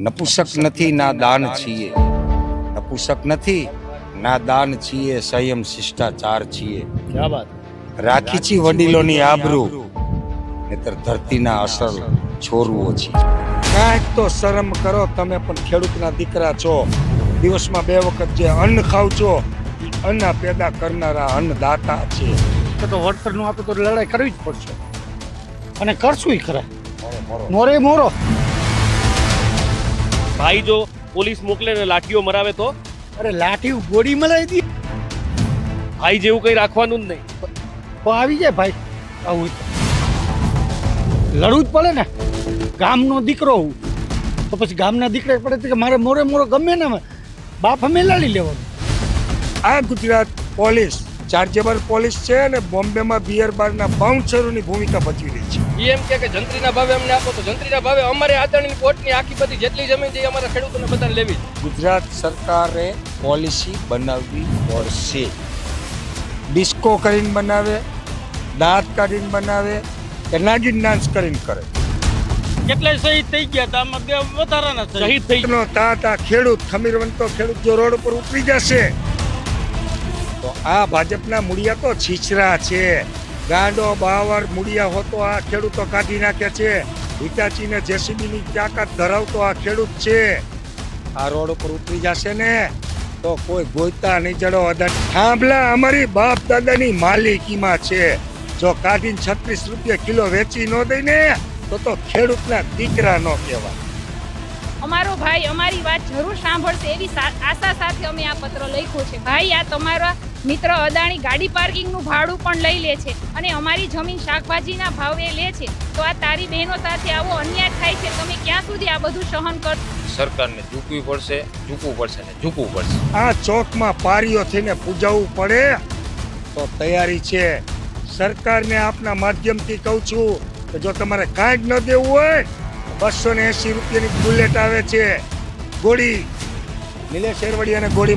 નપુસક નથી ના દાન છીએ, નપુસક નથી ના દાન છીએ, સંયમ શિષ્ટાચાર છીએ. क्या बात રાખી છી વડીલોની આબરૂ, નહીતર ધરતીના અસલ છોરુઓ છીએ. કાંઈક તો શરમ કરો, તમે પણ ખેડૂતના દીકરા છો. દિવસમાં 2 વખત જે અન્ન ખાવ છો એ અન્ન પેદા કરનારા અન્નદાતા છે. તો વળતરનું આપણે તો લડાઈ કરવી જ પડશે અને કરશું ખરા. મોરે મોરો ભાઈ જો પોલીસ મોકલે ને લાઠીઓ મરાવે તો અરે લાઠી ગોળી મલાઈ દી ભાઈ જેવું કઈ રાખવાનું જ નહીં. તો આવી જાય ભાઈ. આવું લડવું જ પડે ને. ગામનો દીકરો હું તો પછી ગામના દીકરા પડે કે મારે મોરે મોરો ગમે ને બાપ અમે લડી લેવાનું. આ ગુજરાત પોલીસ ચાર્જેબલ પોલીસ છે અને બોમ્બેમાં બિયર બારના બાઉન્સરોની ભૂમિકા ભજવી રહી છે. એમ કે જંત્રીના ભાવે અમને આપો તો જંત્રીના ભાવે અમારે આદરણીય કોર્ટની આખી બધી જેટલી જમીન છે એ અમારા ખેડૂતોને બધાને લેવી છે. ગુજરાત સરકારે પોલિસી બનાવવી પડશે. ડિસ્કો કરીને બનાવે, દાંત કાઢીને બનાવે કે નાગિન ડાન્સ કરીને કરે. કેટલાય શહીદ થઈ ગયા હતા, આમાં 2 વધારાના શહીદ થઈ નો તાતા ખેડૂત ખમીરવંતો ખેડૂત જો રોડ ઉપર ઉતરી જશે તો આ ભાજપના મૂળિયા તો છીછરા છે. ગાંડો બાવર મૂળિયા હોતો આ ખેડૂતો કાઢી નાખે છે. હિટાચીને જેસીબીની તાકાત ધરાવતો આ ખેડૂત છે. આ રોડ ઉપર ઉતરી જશે ને તો કોઈ ગોઈતા નહીં જડો થાંભલા અમારી બાપ દાદાની માલિકીમાં છે. જો કાઢીને 36 રૂપિયા કિલો વેચી ન દઈને તો ખેડૂતના દીકરા ન કહેવાય. અમારો ભાઈ અમારી વાત જરૂર સાંભળશે એવી આશા સાથે અમે આ પત્ર લખ્યો છે. ભાઈ, આ તમારા મિત્ર અદાણી ગાડી પાર્કિંગનું ભાડું પણ લઈ લે છે અને અમારી જમીન શાકભાજીના ભાવે લે છે. તો આ તારી બહેનો સાથે આવો અન્યાય થાય છે. તમે ક્યાં સુધી આ બધું સહન કર? સરકારને ઝૂકવું પડશે ને ઝૂકવું પડશે. આ ચોકમાં પારીઓ થઈને પૂજાવવું પડે તો તૈયારી છે. સરકારને આપના માધ્યમથી કહું છું કે જો તમારે કાંઈ જ ન દેવું હોય 280 રૂપિયાની બુલેટ આવે છે. ગોળી નિલેશ એરવડી અને ગોળી